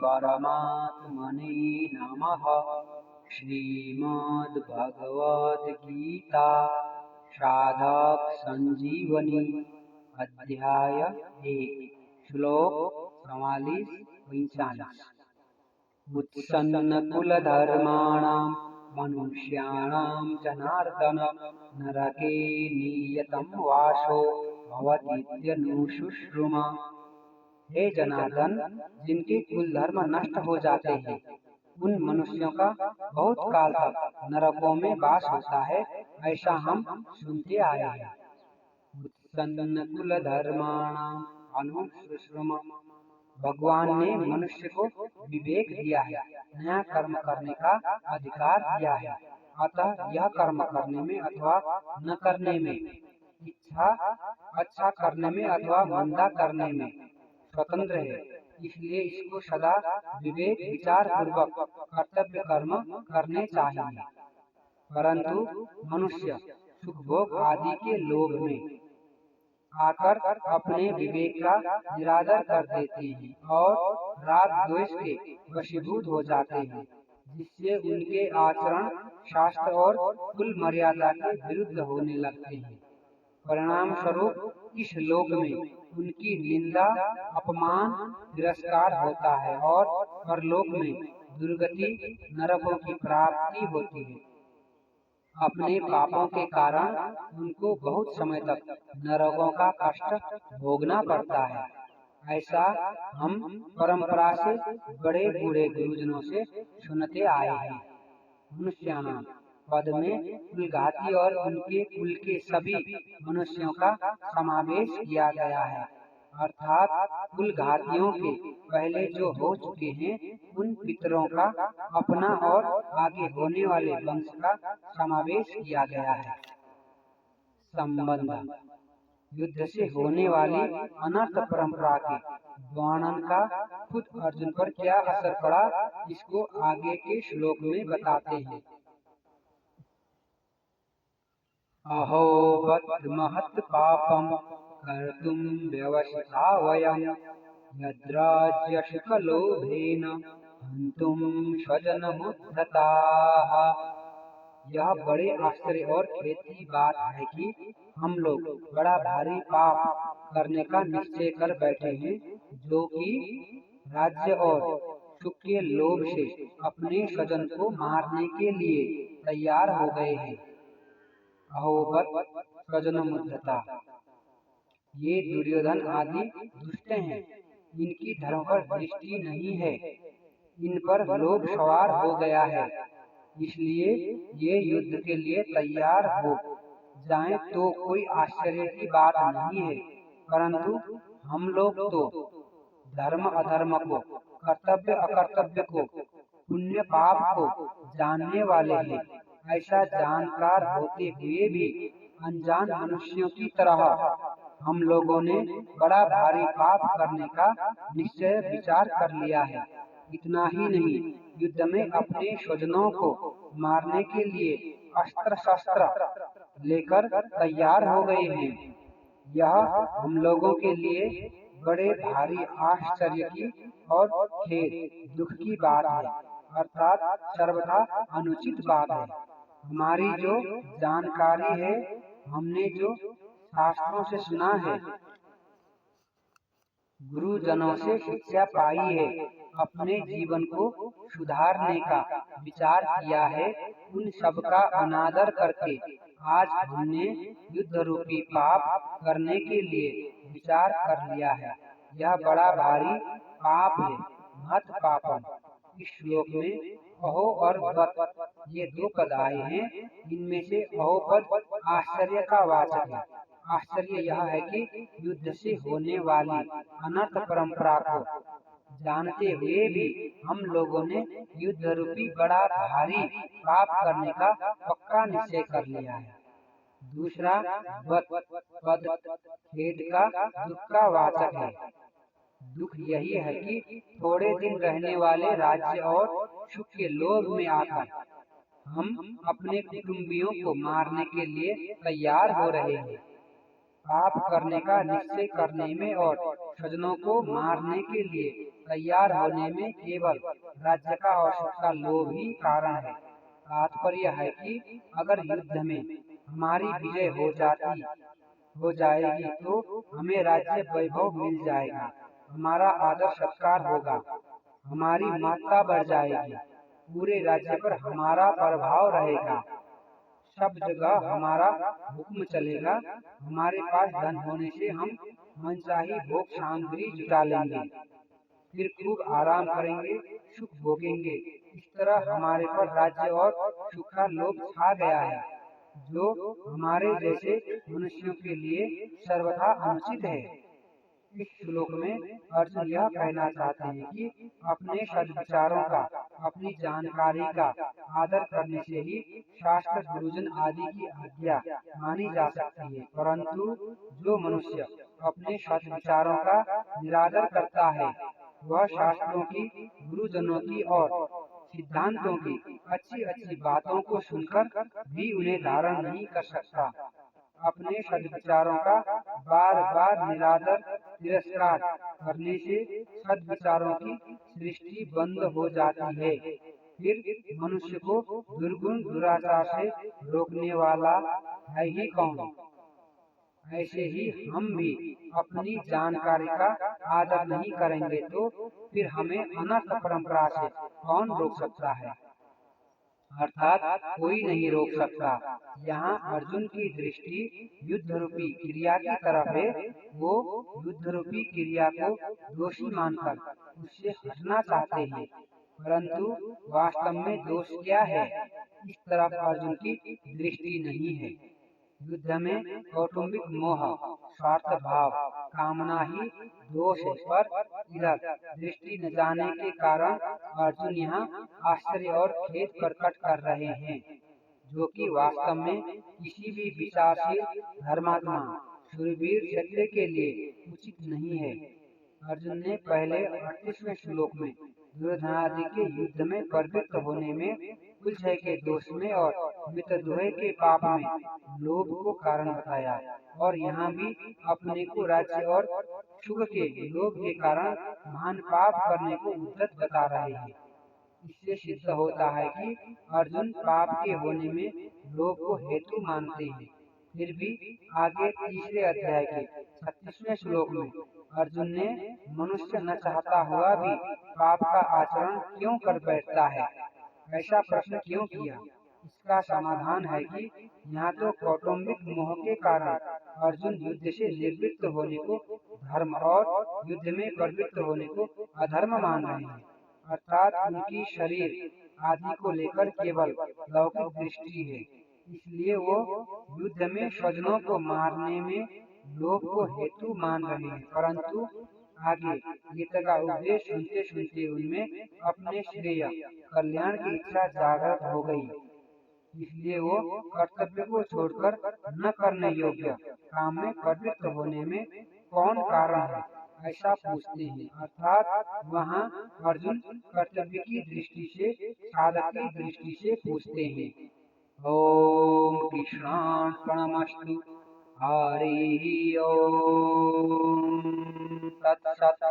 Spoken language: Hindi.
परमात्मने नमः। श्रीमद्भगवद्गीता साधक संजीवनी अध्याय 1 श्लोक 44-45। उत्सन्नकुलधर्माणां मनुष्याणां जनार्दन नरके नियतं वासो भवतीत्यनुशुश्रुमा। हे जनार्दन, जिनके कुल धर्म नष्ट हो जाते हैं उन मनुष्यों का बहुत काल तक नरकों में वास होता है, ऐसा हम सुनते आए हैं। उत्सन्न कुल धर्माणाम अनुशुश्रुमा। भगवान ने मनुष्य को विवेक दिया है, नया कर्म करने का अधिकार दिया है। अतः यह कर्म करने में अथवा न करने में, इच्छा अच्छा करने में अथवा मंदा करने में स्वतंत्र है। इसलिए इसको सदा विवेक विचार पूर्वक कर्तव्य कर्म करने चाहिए। परंतु मनुष्य सुख भोग आदि के लोभ में आकर अपने विवेक का निरादर कर देते हैं और राग द्वेष के वशीभूत हो जाते हैं, जिससे उनके आचरण शास्त्र और कुल मर्यादा के विरुद्ध होने लगते हैं। परिणाम स्वरूप इस लोक में उनकी निंदा, अपमान, तिरस्कार होता है और परलोक में दुर्गति, नरकों की प्राप्ति होती है। अपने पापों के कारण उनको बहुत समय तक नरकों का कष्ट भोगना पड़ता है। ऐसा हम परंपरा से बड़े बूढ़े गुरुजनों से सुनते आए हैं। मनुष्याणाम पद में कुलघाती और उनके कुल के सभी मनुष्यों का समावेश किया गया है, अर्थात कुलघातियों के पहले जो हो चुके हैं उन पितरों का अपना और आगे होने वाले वंश का समावेश किया गया है। संबंध। युद्ध से होने वाली अनर्थ परंपरा के वर्णन का खुद अर्जुन पर क्या असर पड़ा, इसको आगे के श्लोक में बताते हैं। अहो वत् महत् पापं कर्तुं व्यवसिता वयं यद्राज्यसुखलोभेन हन्तुं स्वजनमुद्धताः। यह बड़े आश्चर्य और खेद की बात है कि हम लोग बड़ा भारी पाप करने का निश्चय कर बैठे हैं, जो कि राज्य और सुख के लोभ से अपने स्वजन को मारने के लिए तैयार हो गए हैं। अहोबत स्वजनमुद्धता। ये दुर्योधन आदि दुष्ट हैं, इनकी धर्म पर दृष्टि नहीं है, इन पर लोभ सवार हो गया है, इसलिए ये युद्ध के लिए तैयार हो जाएं तो कोई आश्चर्य की बात नहीं है। परंतु हम लोग तो धर्म अधर्म को, कर्तव्य अकर्तव्य को, पुण्य पाप को जानने वाले हैं। ऐसा जानकार होते हुए भी अनजान मनुष्यों की तरह हम लोगों ने बड़ा भारी पाप करने का निश्चय विचार कर लिया है। इतना ही नहीं, युद्ध में अपने स्वजनों को मारने के लिए अस्त्र शस्त्र लेकर तैयार हो गए हैं। यह हम लोगों के लिए बड़े भारी आश्चर्य की और खेद दुख की बात है, अर्थात सर्वथा अनुचित बात है। हमारी जो जानकारी है, हमने जो शास्त्रों से सुना है, गुरुजनों से शिक्षा पाई है, अपने जीवन को सुधारने का विचार किया है, उन सब का अनादर करके आज हमने युद्ध रूपी पाप करने के लिए विचार कर लिया है। यह बड़ा भारी पाप है, महत् पापम। इस श्लोक में अहो और वत् ये दो पद आए हैं। इनमें से अहो पद आश्चर्य का वाचक है। आश्चर्य यह है कि युद्ध से होने वाली अनर्थ परंपरा को जानते हुए भी हम लोगों ने युद्ध रूपी बड़ा भारी पाप करने का पक्का निश्चय कर लिया है। दूसरा वत् पद खेद का, दुख का वाचक है। दुख यही है कि थोड़े दिन रहने वाले राज्य और सुख के लोभ में आकर हम अपने कुटुंबियों को मारने के लिए तैयार हो रहे हैं। पाप करने का निश्चय करने में और स्वजनों को मारने के लिए तैयार होने में केवल राज्य का और सुख का लोभ ही कारण है। तात्पर्य है कि अगर युद्ध में हमारी विजय हो जाएगी तो हमें राज्य वैभव मिल जाएगा, हमारा आदर सत्कार होगा, हमारी मात्रा बढ़ जाएगी, पूरे राज्य पर हमारा प्रभाव रहेगा, सब जगह हमारा हुक्म चलेगा, हमारे पास धन होने से हम मनचाही भोग सामग्री जुटा लेंगे, फिर खूब आराम करेंगे, सुख भोगेंगे। इस तरह हमारे पर राज्य और सुख का लोभ छा गया है, जो हमारे जैसे मनुष्यों के लिए सर्वथा अनुचित है। इस श्लोक में अर्जुन यह कहना चाहते हैं कि अपने सद्विचारों का, अपनी जानकारी का आदर करने से ही शास्त्र, गुरुजन आदि की आज्ञा मानी जा सकती है, परंतु जो मनुष्य अपने सद्विचारों का निरादर करता है, वह शास्त्रों की, गुरुजनों की और सिद्धांतों की अच्छी अच्छी बातों को सुनकर भी उन्हें धारण नहीं कर सकता। अपने सद्विचारों का बार बार निरादर तिरस्कार करने से सद्विचारों की सृष्टि बंद हो जाती है। फिर मनुष्य को दुर्गुण दुराचार से रोकने वाला है ही कौन। ऐसे ही हम भी अपनी जानकारी का आदर नहीं करेंगे तो फिर हमें अनर्थ परंपरा से कौन रोक सकता है, अर्थात कोई नहीं रोक सकता। यहाँ अर्जुन की दृष्टि युद्ध रूपी क्रिया की तरफ है। वो युद्ध रूपी क्रिया को दोषी मानकर उससे हटना चाहते हैं, परंतु वास्तव में दोष क्या है, इस तरफ अर्जुन की दृष्टि नहीं है। युद्ध में कौटुंबिक मोह, स्वार्थ भाव, कामना ही दोष है, पर इधर दृष्टि न जाने के कारण अर्जुन यहाँ आश्चर्य और खेद प्रकट कर रहे हैं, जो कि वास्तव में किसी भी विचारशील धर्मात्मा शूरवीर क्षत्रिय के लिए उचित नहीं है। अर्जुन ने पहले 38वें श्लोक में दुर्योधनादि के युद्ध में प्रवृत्त होने में, कुलक्षय के दोष में और मित्रद्रोह के पाप में लोभ को कारण बताया, और यहाँ भी अपने को राज्य और सुख के लोभ के कारण महान पाप करने को उद्धत बता रहे हैं। इससे सिद्ध होता है कि अर्जुन पाप के होने में लोभ को हेतु मानते हैं। फिर भी आगे तीसरे अध्याय के 36वें श्लोक में अर्जुन ने मनुष्य न चाहता हुआ भी पाप का आचरण क्यों कर बैठता है, ऐसा प्रश्न क्यों किया। इसका समाधान है कि यहाँ तो कौटुंबिक मोह के कारण अर्जुन युद्ध से निवृत्त होने को धर्म और युद्ध में प्रवृत्त होने को अधर्म मान रहे हैं, अर्थात उनकी शरीर आदि को लेकर केवल लौकिक दृष्टि है, इसलिए वो युद्ध में स्वजनों को मारने में लोभ को हेतु मान रहे हैं। परंतु आगे गीता का उपदेश सुनते सुनते उनमें अपने श्रेय कल्याण की इच्छा जागृत हो गई, इसलिए वो कर्तव्य को छोड़कर न करने योग्य काम में प्रवृत्त होने में कौन कारण है, ऐसा पूछते हैं। अर्थात वहाँ अर्जुन कर्तव्य की दृष्टि से, साधक की दृष्टि से पूछते हैं। ओम कृष्णार्पणमस्तु। हरि ओम तत्सत्।